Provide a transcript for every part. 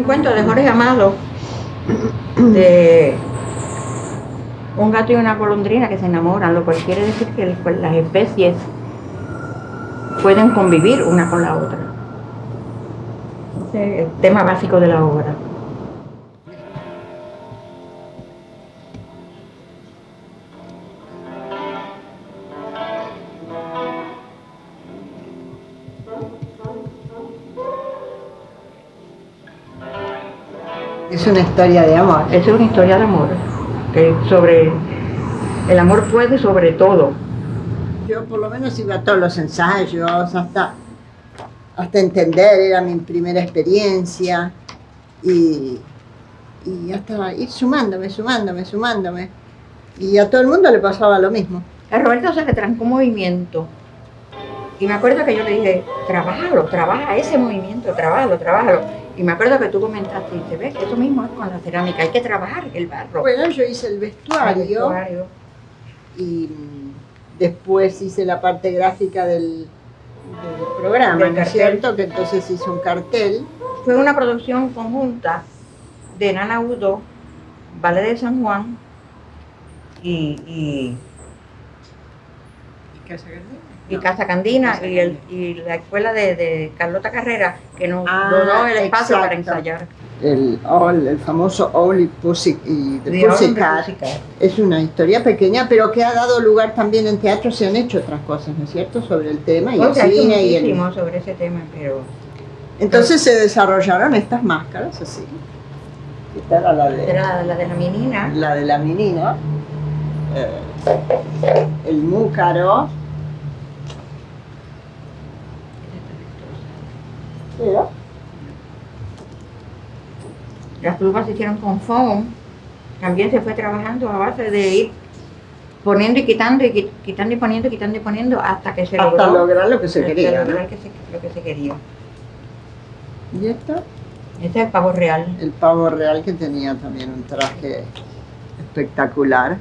un cuento de Jorge Amado de un gato y una golondrina que se enamoran, lo cual quiere decir que las especies pueden convivir una con la otra. Ese es el tema básico de la obra. Es una historia de amor. Es una historia de amor, que sobre el amor puede sobre todo. Yo por lo menos iba a todos los ensayos, hasta entender, era mi primera experiencia, y hasta ir sumándome. Y a todo el mundo le pasaba lo mismo. A Roberto se le trancó un movimiento. Y me acuerdo que yo le dije, trabaja ese movimiento, trabájalo. Y me acuerdo que tú comentaste, y te ves, eso mismo es con la cerámica, hay que trabajar el barro. Bueno, yo hice el vestuario. Y después hice la parte gráfica del programa, ¿no es cierto? Que entonces hice un cartel. Fue una producción conjunta de Nana Udo, Ballet de San Juan y Casa Candina y la escuela de Carlota Carrera, que nos donó el espacio para ensayar. El famoso All Pussycat es una historia pequeña, pero que ha dado lugar también en teatro. Se han hecho otras cosas, ¿no es cierto?, sobre el tema, y el cine y el... sobre ese tema, pero... Entonces se desarrollaron estas máscaras así. Esta era la de la menina. La de la menina. El múcaro. ¿Era? Las plumas se hicieron con foam. También se fue trabajando a base de ir poniendo y quitando y poniendo hasta que se logró. Hasta lograr lo que se quería. Lo que se quería. ¿Y esto? Este es el pavo real. El pavo real, que tenía también un traje espectacular,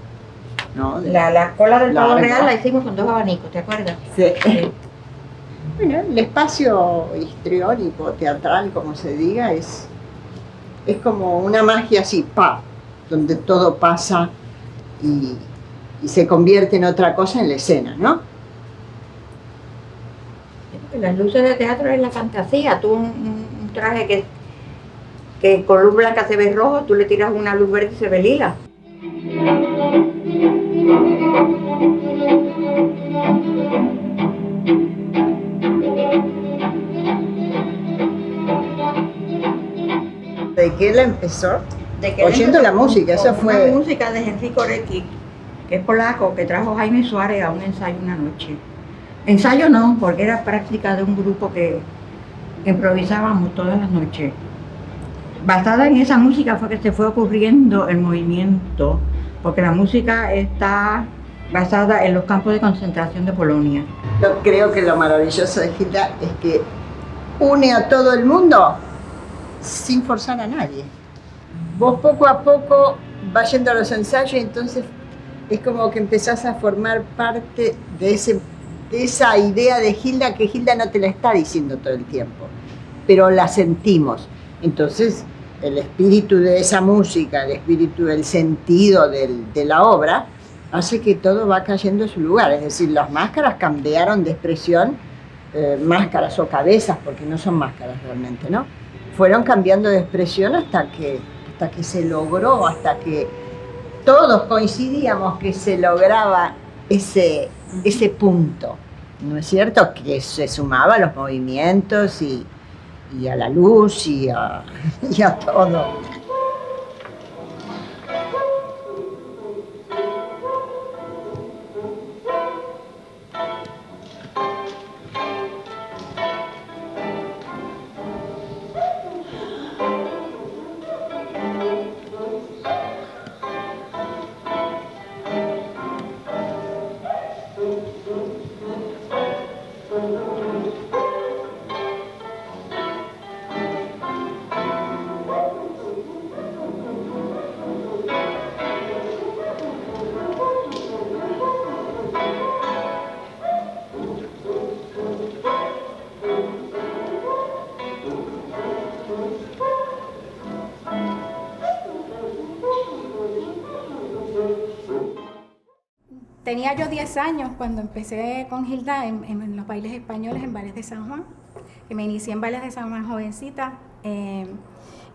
¿no? La cola del pavo real la hicimos con 2 abanicos, ¿te acuerdas? Sí. Bueno, el espacio histriónico, teatral, como se diga, es como una magia así, donde todo pasa y se convierte en otra cosa en la escena, ¿no? Las luces de teatro es la fantasía. Tú un traje que con luz blanca se ve rojo, tú le tiras una luz verde y se ve lila. ¿De qué la empezó? Oyendo la música, eso fue... La música de Enrico Recki, que es polaco, que trajo Jaime Suárez a un ensayo una noche. Ensayo no, porque era práctica de un grupo que improvisábamos todas las noches. Basada en esa música fue que se fue ocurriendo el movimiento, porque la música está basada en los campos de concentración de Polonia. Yo creo que lo maravilloso de Gilda es que une a todo el mundo sin forzar a nadie. Vos poco a poco vas yendo a los ensayos y entonces es como que empezás a formar parte de esa idea de Gilda, que Gilda no te la está diciendo todo el tiempo, pero la sentimos. Entonces el espíritu de esa música, el espíritu del sentido de la obra, hace que todo va cayendo en su lugar. Es decir, las máscaras cambiaron de expresión, máscaras o cabezas, porque no son máscaras realmente, ¿no? Fueron cambiando de expresión hasta que se logró, hasta que todos coincidíamos que se lograba ese punto, ¿no es cierto? Que se sumaba a los movimientos y a la luz y a todo. tenía yo 10 años cuando empecé con Hilda en los bailes españoles en Bailes de San Juan, que me inicié en Bailes de San Juan jovencita,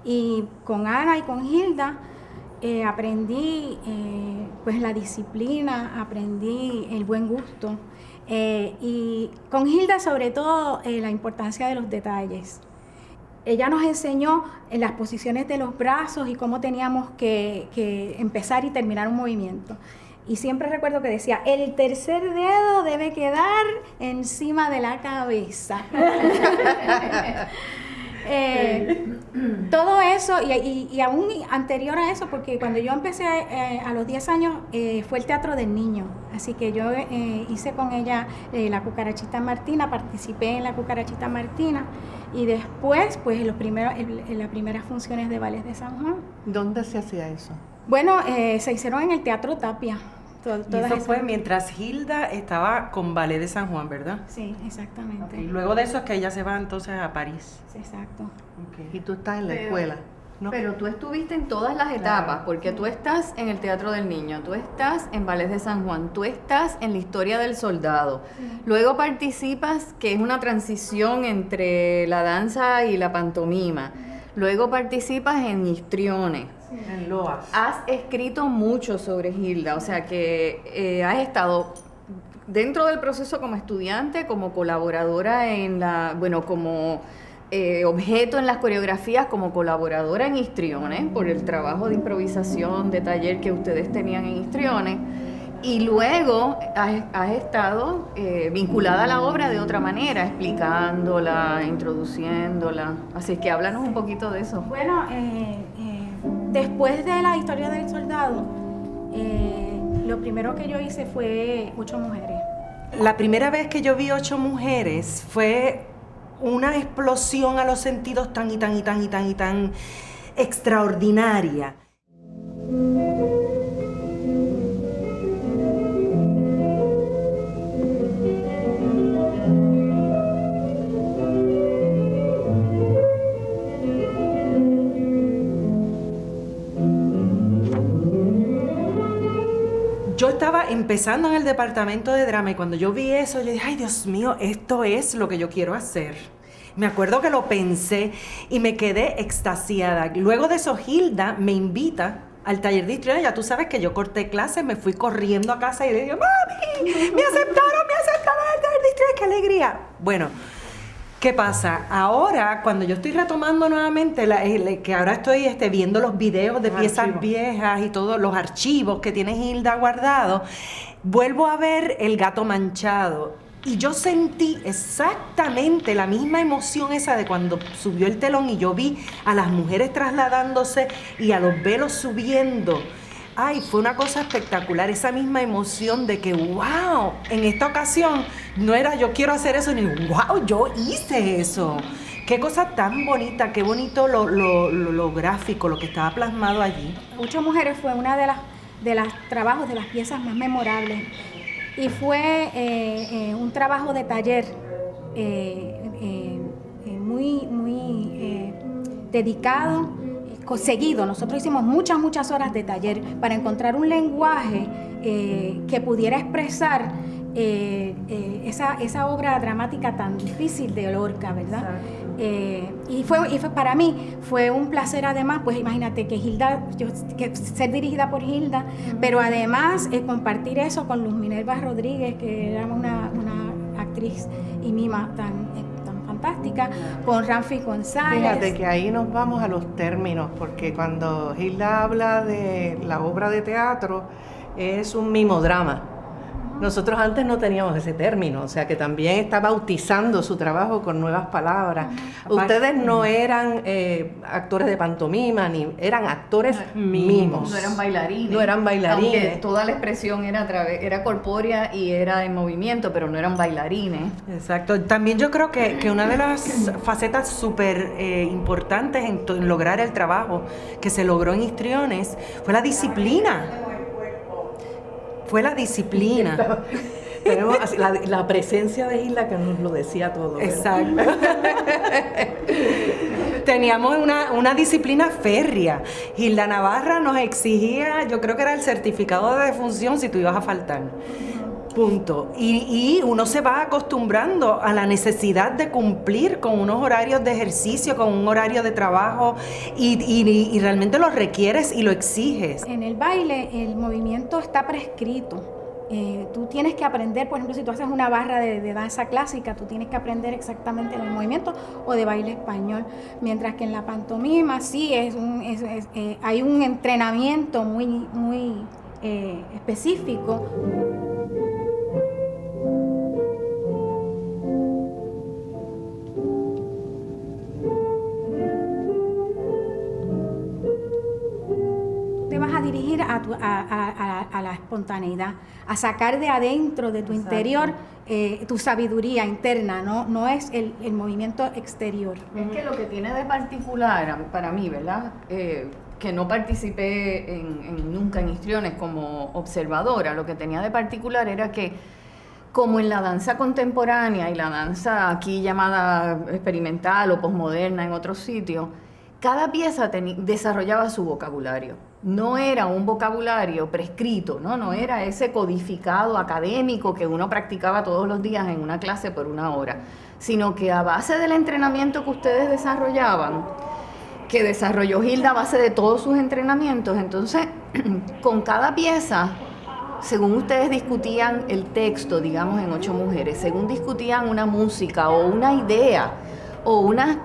y con Ana y con Hilda aprendí pues la disciplina, aprendí el buen gusto, y con Hilda sobre todo la importancia de los detalles. Ella nos enseñó en las posiciones de los brazos y cómo teníamos que empezar y terminar un movimiento. Y siempre recuerdo que decía, el tercer dedo debe quedar encima de la cabeza. Todo eso, y aún anterior a eso, porque cuando yo empecé a los 10 años, fue el Teatro del Niño. Así que yo hice con ella la Cucarachita Martina, participé en la Cucarachita Martina, y después, pues, en las primeras funciones de Bailes de San Juan. ¿Dónde se hacía eso? Bueno, se hicieron en el Teatro Tapia. Y eso fue mientras Hilda estaba con Ballet de San Juan, ¿verdad? Sí, exactamente. Y luego de eso es que ella se va entonces a París. Sí, exacto. Okay. Y tú estás en la escuela, ¿no? Pero tú estuviste en todas las etapas, porque tú estás en el Teatro del Niño, tú estás en Ballets de San Juan, tú estás en la Historia del Soldado. Sí. Luego participas, que es una transición entre la danza y la pantomima. Luego participas en histriones. Sí. En Loas. Has escrito mucho sobre Hilda, o sea que has estado dentro del proceso como estudiante, como colaboradora en como objeto en las coreografías, como colaboradora en histriones, por el trabajo de improvisación, de taller que ustedes tenían en histriones. Y luego has estado vinculada a la obra de otra manera, explicándola, introduciéndola. Así que háblanos un poquito de eso. Bueno, después de la Historia del Soldado, lo primero que yo hice fue 8 mujeres. La primera vez que yo vi 8 mujeres fue una explosión a los sentidos tan extraordinaria. Yo estaba empezando en el departamento de drama y cuando yo vi eso, yo dije, ay Dios mío, esto es lo que yo quiero hacer. Me acuerdo que lo pensé y me quedé extasiada. Luego de eso, Hilda me invita al taller de histriones. Ya tú sabes que yo corté clases, me fui corriendo a casa y le digo, mami, me aceptaron en el taller de histriones, qué alegría. Bueno, ¿qué pasa? Ahora, cuando yo estoy retomando nuevamente, que ahora estoy viendo los videos de piezas viejas y todos los archivos que tiene Hilda guardados, vuelvo a ver El Gato Manchado. Y yo sentí exactamente la misma emoción esa de cuando subió el telón y yo vi a las mujeres trasladándose y a los velos subiendo. Ay, fue una cosa espectacular, esa misma emoción de que, wow, en esta ocasión no era yo quiero hacer eso, ni wow, yo hice eso. Qué cosa tan bonita, qué bonito lo gráfico, lo que estaba plasmado allí. 8 mujeres fue una de las trabajos, de las piezas más memorables. Y fue un trabajo de taller muy dedicado, seguido. Nosotros hicimos muchas horas de taller para encontrar un lenguaje que pudiera expresar esa obra dramática tan difícil de Lorca, ¿verdad? Y fue para mí fue un placer, además, pues imagínate que Hilda, ser dirigida por Hilda, pero además compartir eso con Luz Minerva Rodríguez, que era una actriz y mima tan fantástica, con Ramfi González. Fíjate que ahí nos vamos a los términos, porque cuando Hilda habla de la obra de teatro, es un mimodrama. Nosotros antes no teníamos ese término, o sea que también está bautizando su trabajo con nuevas palabras. Ustedes no eran actores de pantomima, ni eran actores mimos. No eran bailarines. No eran bailarines. Aunque toda la expresión era corpórea y era en movimiento, pero no eran bailarines. Exacto. También yo creo que una de las facetas súper importantes en lograr el trabajo que se logró en Histriones fue la disciplina. Fue la disciplina. Tenemos así, la presencia de Hilda que nos lo decía todo, ¿verdad? Exacto. Teníamos una disciplina férrea. Hilda Navarra nos exigía, yo creo que era el certificado de defunción si tú ibas a faltar. Punto. Y uno se va acostumbrando a la necesidad de cumplir con unos horarios de ejercicio, con un horario de trabajo, y realmente lo requieres y lo exiges. En el baile el movimiento está prescrito. Tú tienes que aprender, por ejemplo, si tú haces una barra de danza clásica, tú tienes que aprender exactamente el movimiento, o de baile español, mientras que en la pantomima sí hay un entrenamiento muy específico. Te vas a dirigir a la espontaneidad, a sacar de adentro, de tu interior, tu sabiduría interna, no es el movimiento exterior. Es que lo que tiene de particular para mí, ¿verdad? Que no participé nunca en histriones como observadora, lo que tenía de particular era que, como en la danza contemporánea y la danza aquí llamada experimental o posmoderna en otros sitios, cada pieza desarrollaba su vocabulario. No era un vocabulario prescrito, no era ese codificado académico que uno practicaba todos los días en una clase por 1 hora, sino que a base del entrenamiento que ustedes desarrollaban, que desarrolló Hilda a base de todos sus entrenamientos, entonces con cada pieza, según ustedes discutían el texto, digamos en 8 mujeres, según discutían una música o una idea o unas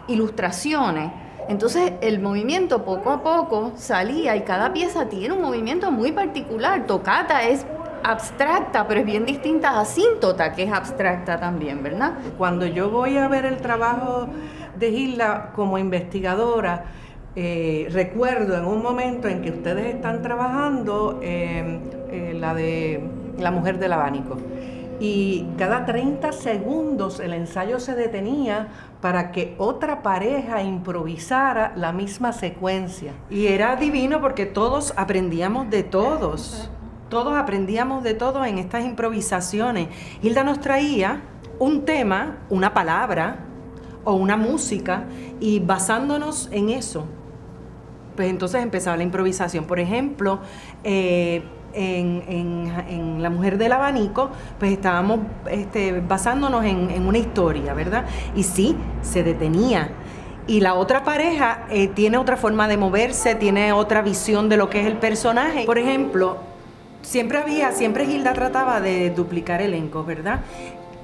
ilustraciones, entonces el movimiento poco a poco salía y cada pieza tiene un movimiento muy particular. Toccata es abstracta, pero es bien distinta a asíntota, que es abstracta también, ¿verdad? Cuando yo voy a ver el trabajo de Hilda como investigadora, recuerdo en un momento en que ustedes están trabajando la de La mujer del abanico, y cada 30 segundos el ensayo se detenía para que otra pareja improvisara la misma secuencia. Y era divino porque todos aprendíamos de todos. Todos aprendíamos de todo en estas improvisaciones. Hilda nos traía un tema, una palabra o una música, y basándonos en eso, pues entonces empezaba la improvisación. Por ejemplo, en La mujer del abanico, pues estábamos basándonos en una historia, ¿verdad? Y sí, se detenía. Y la otra pareja tiene otra forma de moverse, tiene otra visión de lo que es el personaje. Por ejemplo, siempre Hilda trataba de duplicar elencos, ¿verdad?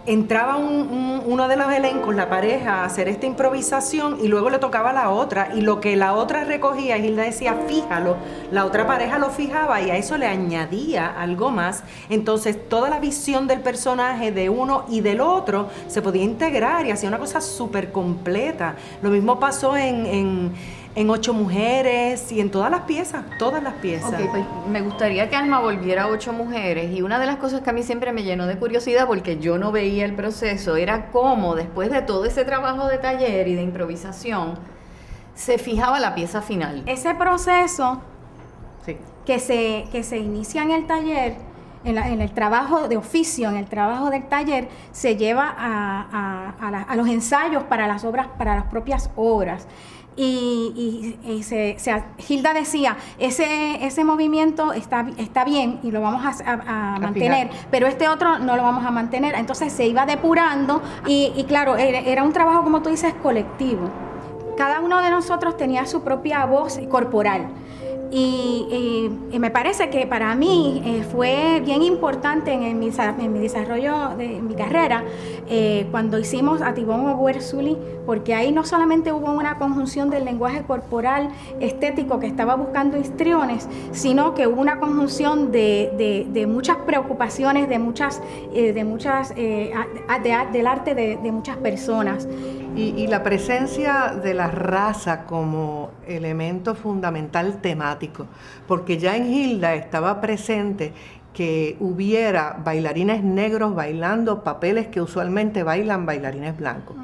Entraba uno de los elencos, la pareja, a hacer esta improvisación, y luego le tocaba a la otra, y lo que la otra recogía, Hilda decía, fíjalo, la otra pareja lo fijaba y a eso le añadía algo más. Entonces toda la visión del personaje de uno y del otro se podía integrar y hacía una cosa súper completa. Lo mismo pasó en 8 mujeres y en todas las piezas. Ok, pues me gustaría que Alma volviera a 8 mujeres, y una de las cosas que a mí siempre me llenó de curiosidad, porque yo no veía el proceso, era cómo después de todo ese trabajo de taller y de improvisación se fijaba la pieza final. Ese proceso Sí. que se inicia en el taller, en el trabajo de oficio, en el trabajo del taller, se lleva a los ensayos para las obras, para las propias obras. Y Hilda decía, ese movimiento está bien y lo vamos a mantener, pero este otro no lo vamos a mantener. Entonces se iba depurando y claro, era un trabajo, como tú dices, colectivo. Cada uno de nosotros tenía su propia voz corporal. Y me parece que para mí fue bien importante en mi desarrollo de mi carrera cuando hicimos a Tibón Oguerzuli, porque ahí no solamente hubo una conjunción del lenguaje corporal estético que estaba buscando histriones, sino que hubo una conjunción de muchas preocupaciones, del arte de muchas personas. Y la presencia de la raza como elemento fundamental temático, porque ya en Hilda estaba presente que hubiera bailarines negros bailando papeles que usualmente bailan bailarines blancos.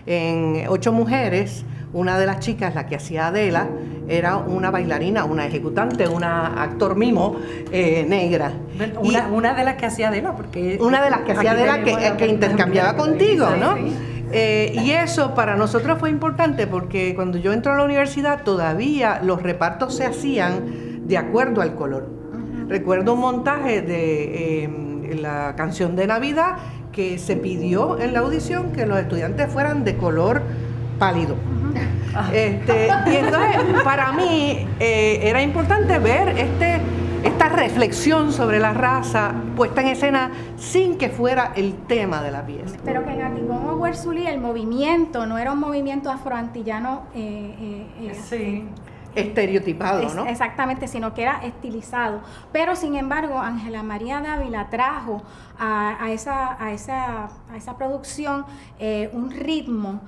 En 8 mujeres, una de las chicas, la que hacía Adela, era una bailarina, una ejecutante, una actor mimo negra. Una de las que hacía Adela, porque... Una de las que hacía Adela que intercambiaba contigo, ¿no? Sí. Y eso para nosotros fue importante porque cuando yo entré a la universidad todavía los repartos se hacían de acuerdo al color. Recuerdo un montaje de la canción de Navidad que se pidió en la audición que los estudiantes fueran de color pálido. Y entonces para mí era importante ver esta reflexión sobre la raza puesta en escena sin que fuera el tema de la pieza. Pero que en Aticón o Huerzulí el movimiento no era un movimiento afroantillano Sí. Estereotipado, ¿no? Exactamente, sino que era estilizado. Pero sin embargo, Ángela María Dávila trajo a esa producción un ritmo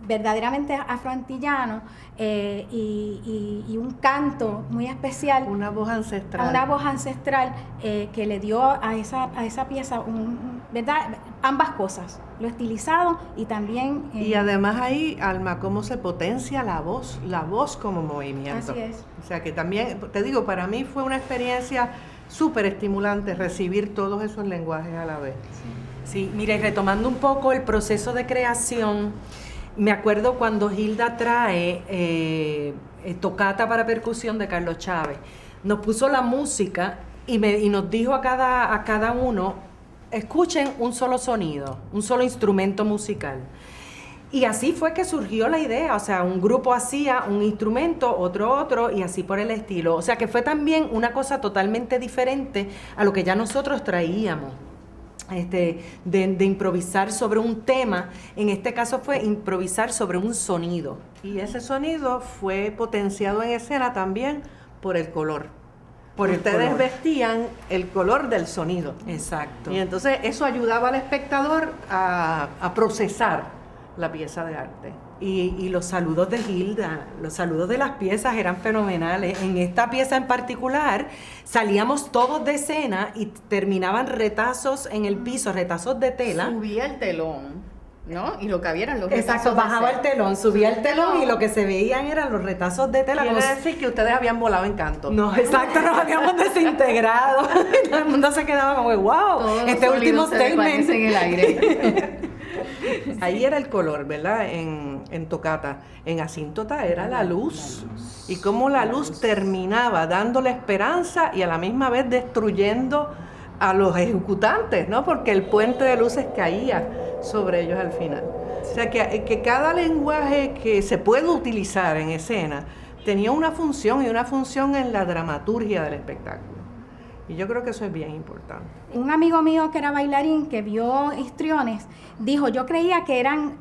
verdaderamente afroantillano y un canto muy especial. Una voz ancestral. Una voz ancestral que le dio a esa pieza ¿verdad? Ambas cosas, lo estilizado y también... Y además ahí, Alma, cómo se potencia la voz como movimiento. Así es. O sea que también, te digo, para mí fue una experiencia súper estimulante recibir todos esos lenguajes a la vez. Sí, mire, retomando un poco el proceso de creación, me acuerdo cuando Hilda trae Tocata para percusión de Carlos Chávez. Nos puso la música y nos dijo a cada uno, escuchen un solo sonido, un solo instrumento musical. Y así fue que surgió la idea, o sea, un grupo hacía un instrumento, otro, y así por el estilo. O sea, que fue también una cosa totalmente diferente a lo que ya nosotros traíamos. De improvisar sobre un tema, en este caso fue improvisar sobre un sonido. Y ese sonido fue potenciado en escena también por el color. Ustedes vestían el color del sonido. Exacto. Y entonces eso ayudaba al espectador a procesar la pieza de arte. Y los saludos de Hilda, los saludos de las piezas eran fenomenales. En esta pieza en particular salíamos todos de escena y terminaban retazos en el piso, retazos de tela. Subía el telón, ¿no? Y lo que había eran los Exacto, retazos de bajaba el cera. telón, subía el telón y lo que se veían eran los retazos de tela. Quiere como si- decir que ustedes habían volado en canto. No, exacto, nos habíamos desintegrado. Todo el mundo se quedaba como, wow, Todos los este último sonidos se desvanecen statement. en el aire. Ahí era el color, ¿verdad? En Tocata. En Asíntota era la luz. Y cómo la luz terminaba dándole esperanza y a la misma vez destruyendo a los ejecutantes, ¿no? Porque el puente de luces caía sobre ellos al final. O sea, que cada lenguaje que se puede utilizar en escena tenía una función y una función en la dramaturgia del espectáculo. Y yo creo que eso es bien importante. Un amigo mío que era bailarín, que vio histriones, dijo, yo creía que eran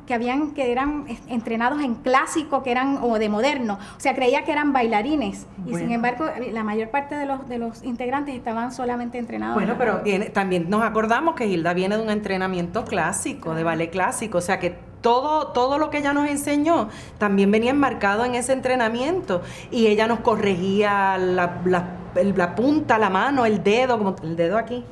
entrenados en clásico, que eran o de moderno, o sea, creía que eran bailarines. Y Bueno. sin embargo, la mayor parte de los integrantes estaban solamente entrenados. Bueno, pero también nos acordamos que Hilda viene de un entrenamiento clásico, de ballet clásico, o sea que todo lo que ella nos enseñó también venía enmarcado en ese entrenamiento y ella nos corregía la punta, la mano, el dedo, como el dedo aquí,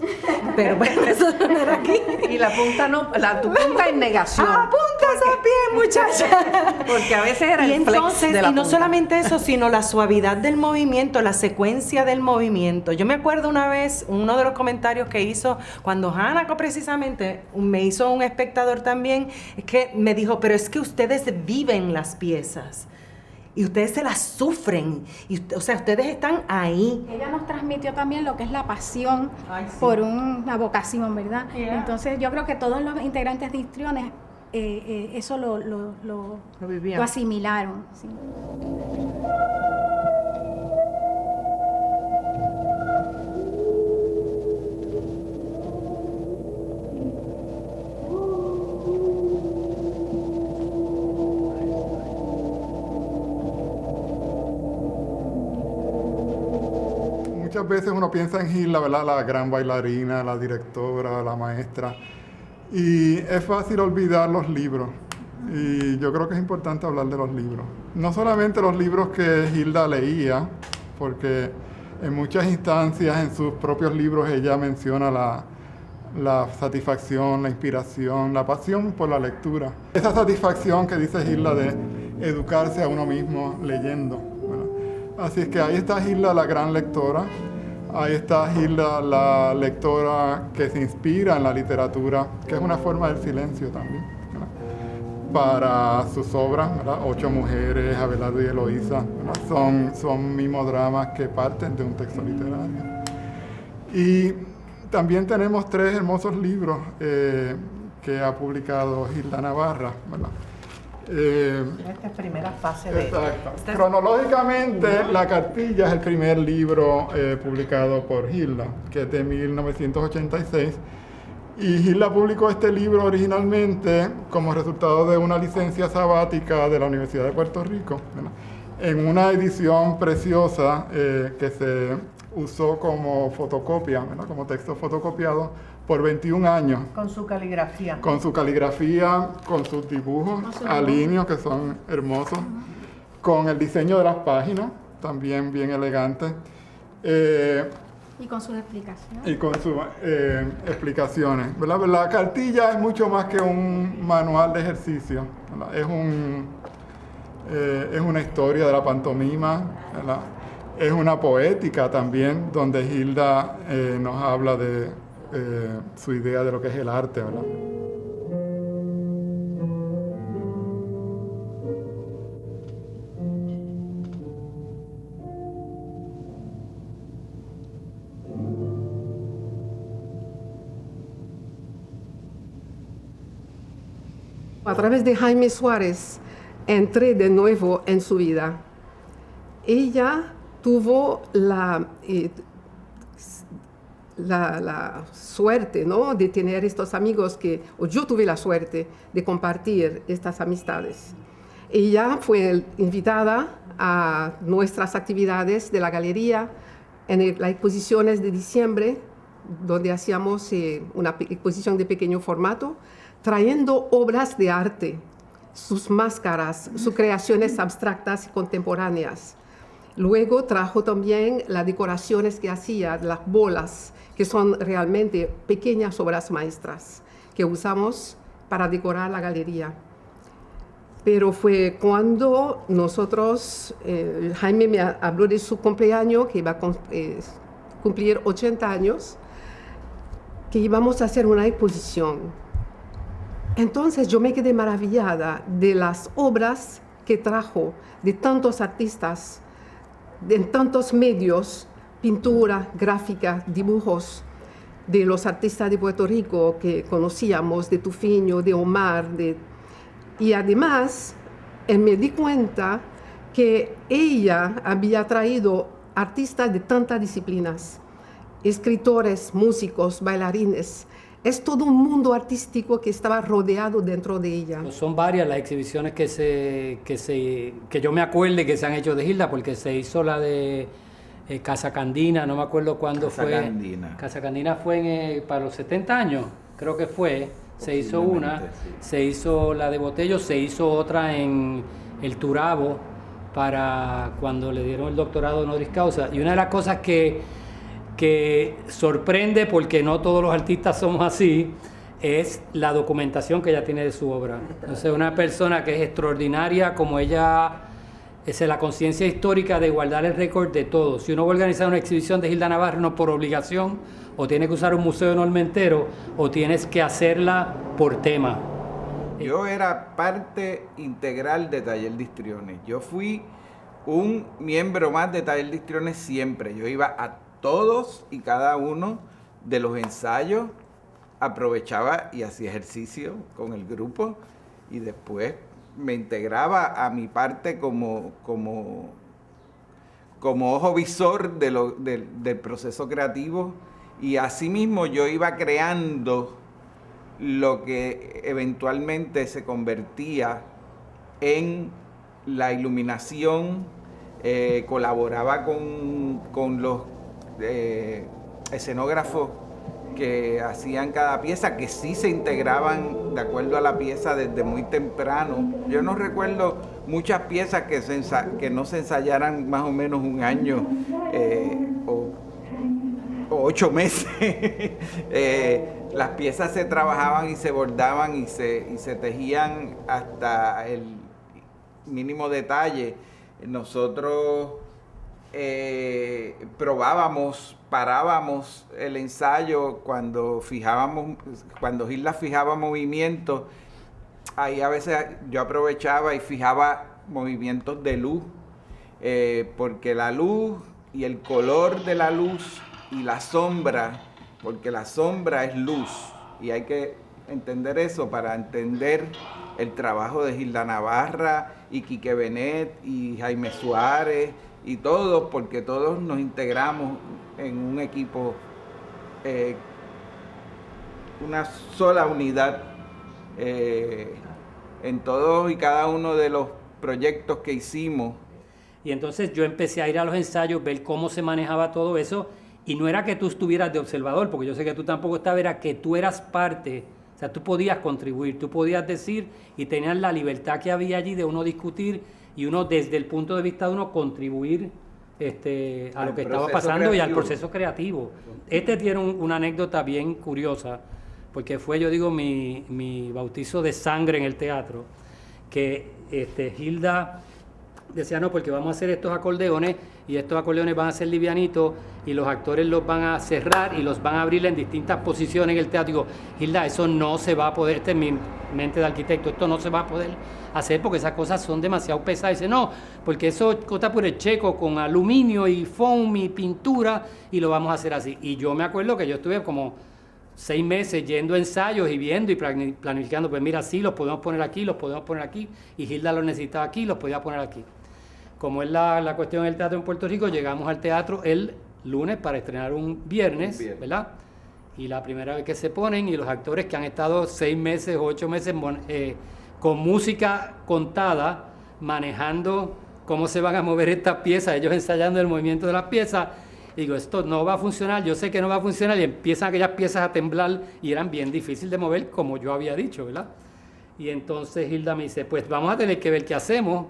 pero bueno, eso no era aquí. Y la punta no, tu punta en negación. ¡Apunta esos pies, muchacha! Porque a veces era Y el flex entonces, de la y no punta. solamente eso, sino la suavidad del movimiento, la secuencia del movimiento. Yo me acuerdo una vez, uno de los comentarios que hizo, cuando Hanako precisamente me hizo un espectador también, es que me dijo, pero es que ustedes viven las piezas. Y ustedes se las sufren. O sea, ustedes están ahí. Ella nos transmitió también lo que es la pasión Ay, sí. por una vocación, ¿verdad? Yeah. Entonces yo creo que todos los integrantes de histriones eso lo vivían. asimilaron. ¿Sí? Muchas veces uno piensa en Hilda, ¿verdad? La gran bailarina, la directora, la maestra. Y es fácil olvidar los libros. Y yo creo que es importante hablar de los libros. No solamente los libros que Hilda leía, porque En muchas instancias, en sus propios libros, ella menciona la satisfacción, la inspiración, la pasión por la lectura. Esa satisfacción que dice Hilda de educarse a uno mismo leyendo, ¿verdad? Así es que ahí está Hilda, la gran lectora. Ahí está Hilda, la lectora que se inspira en la literatura, que es una forma del silencio también, ¿verdad? Para sus obras, ¿verdad? 8 mujeres, Abelardo y Eloísa, ¿verdad? Son mimodramas que parten de un texto literario. Y también tenemos 3 hermosos libros que ha publicado Hilda Navarra, ¿verdad? Esta es primera fase de... Exacto. Cronológicamente, La Cartilla es el primer libro publicado por Hilda, que es de 1986. Y Hilda publicó este libro originalmente como resultado de una licencia sabática de la Universidad de Puerto Rico, ¿verdad? En una edición preciosa que se usó como fotocopia, ¿verdad? Como texto fotocopiado por 21 años. Con su caligrafía. Con su caligrafía, con sus dibujos a líneas que son hermosos, con el diseño de las páginas, también bien elegante. Y con sus explicaciones. Y con sus explicaciones, ¿verdad? La cartilla es mucho más que un manual de ejercicio, ¿verdad? Es una historia de la pantomima, ¿verdad? Es una poética también, donde Hilda nos habla de su idea de lo que es el arte, ¿verdad? A través de Jaime Suárez entré de nuevo en su vida. Ella tuvo la suerte, ¿no?, de tener estos amigos o yo tuve la suerte de compartir estas amistades. Ella fue invitada a nuestras actividades de la galería en las exposiciones de diciembre, donde hacíamos una exposición de pequeño formato, trayendo obras de arte, sus máscaras, sus creaciones abstractas y contemporáneas. Luego trajo también las decoraciones que hacía, las bolas, que son realmente pequeñas obras maestras que usamos para decorar la galería. Pero fue cuando nosotros, Jaime me habló de su cumpleaños, que iba a cumplir 80 años, que íbamos a hacer una exposición. Entonces yo me quedé maravillada de las obras que trajo de tantos artistas, de tantos medios, pintura, gráfica, dibujos, de los artistas de Puerto Rico que conocíamos, de Tufiño, de Omar, y además me di cuenta que ella había traído artistas de tantas disciplinas, escritores, músicos, bailarines. Es todo un mundo artístico que estaba rodeado dentro de ella. Pues son varias las exhibiciones que yo me acuerde que se han hecho de Hilda, porque se hizo la de Casa Candina, no me acuerdo cuándo fue. Casa Candina fue para los 70 años, creo que fue. Se hizo una, sí. Se hizo la de Botello, se hizo otra en el Turabo para cuando le dieron el doctorado honoris causa. Y una de las cosas que sorprende, porque no todos los artistas somos así, es la documentación que ella tiene de su obra. Entonces, una persona que es extraordinaria, como ella, es la conciencia histórica de guardar el récord de todo. Si uno va a organizar una exhibición de Hilda Navarro, no por obligación, o tiene que usar un museo enorme entero, o tienes que hacerla por tema. Yo era parte integral de Taller de Histriones. Yo fui un miembro más de Taller de Histriones siempre. Yo iba a todos y cada uno de los ensayos, aprovechaba y hacía ejercicio con el grupo y después me integraba a mi parte como ojo visor del proceso creativo, y asimismo yo iba creando lo que eventualmente se convertía en la iluminación, colaboraba con los escenógrafos que hacían cada pieza, que sí se integraban de acuerdo a la pieza desde muy temprano. Yo no recuerdo muchas piezas que no se ensayaran más o menos un año o 8 meses. Las piezas se trabajaban y se bordaban y se tejían hasta el mínimo detalle. Nosotros probábamos, parábamos el ensayo cuando Gilda fijaba movimientos. Ahí a veces yo aprovechaba y fijaba movimientos de luz, porque la luz y el color de la luz y la sombra, porque la sombra es luz, y hay que entender eso para entender el trabajo de Gilda Navarra y Quique Benet y Jaime Suárez y todos, porque todos nos integramos en un equipo, una sola unidad en todos y cada uno de los proyectos que hicimos. Y entonces yo empecé a ir a los ensayos, ver cómo se manejaba todo eso, y no era que tú estuvieras de observador, porque yo sé que tú tampoco estabas, era que tú eras parte, o sea, tú podías contribuir, tú podías decir, y tenías la libertad que había allí de uno discutir, y uno desde el punto de vista de uno contribuir a lo que estaba pasando creativo. Y al proceso creativo. Este tiene una anécdota bien curiosa, porque fue, yo digo, mi bautizo de sangre en el teatro, que Gilda decía, no, porque vamos a hacer estos acordeones, y estos acordeones van a ser livianitos, y los actores los van a cerrar, y los van a abrir en distintas posiciones en el teatro. Digo, Gilda, eso no se va a poder, esta es mi mente de arquitecto, esto no se va a poder hacer porque esas cosas son demasiado pesadas. Dice, no, porque eso corta por el checo con aluminio y foam y pintura, y lo vamos a hacer así. Y yo me acuerdo que yo estuve como 6 meses yendo a ensayos y viendo y planificando, pues mira, sí, los podemos poner aquí, los podemos poner aquí, y Gilda los necesitaba aquí, los podía poner aquí. Como es la cuestión del teatro en Puerto Rico, llegamos al teatro el lunes para estrenar un viernes, ¿verdad? Y la primera vez que se ponen, y los actores que han estado 6 meses o 8 meses con música contada, manejando cómo se van a mover estas piezas, ellos ensayando el movimiento de las piezas, y digo, esto no va a funcionar, yo sé que no va a funcionar, y empiezan aquellas piezas a temblar, y eran bien difíciles de mover, como yo había dicho, ¿verdad? Y entonces Gilda me dice, pues vamos a tener que ver qué hacemos.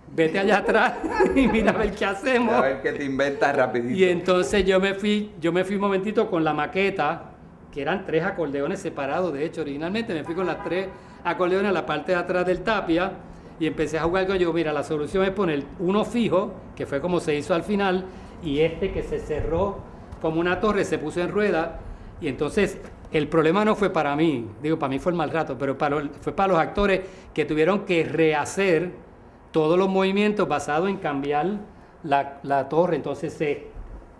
Vete allá atrás y mira a ver qué hacemos. A ver qué te inventas rapidito. Y entonces yo me fui un momentito con la maqueta, que eran 3 acordeones separados, de hecho, originalmente me fui con las 3 acordeones a la parte de atrás del tapia, y empecé a jugar con ellos. Mira, la solución es poner uno fijo, que fue como se hizo al final, y que se cerró como una torre, se puso en rueda, y entonces el problema no fue para mí, digo, para mí fue el mal rato, pero fue para los actores que tuvieron que rehacer todos los movimientos basados en cambiar la torre. Entonces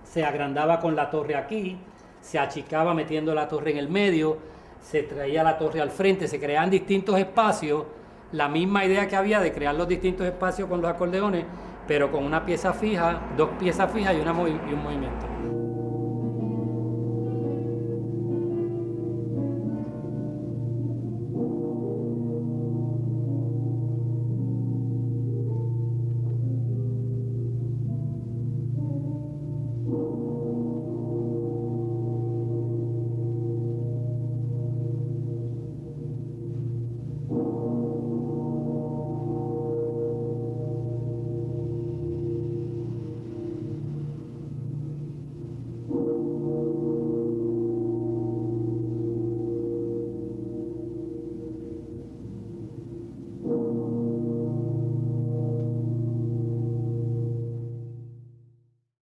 se agrandaba con la torre aquí, se achicaba metiendo la torre en el medio, se traía la torre al frente, se creaban distintos espacios, la misma idea que había de crear los distintos espacios con los acordeones, pero con una pieza fija, 2 piezas fijas y un movimiento.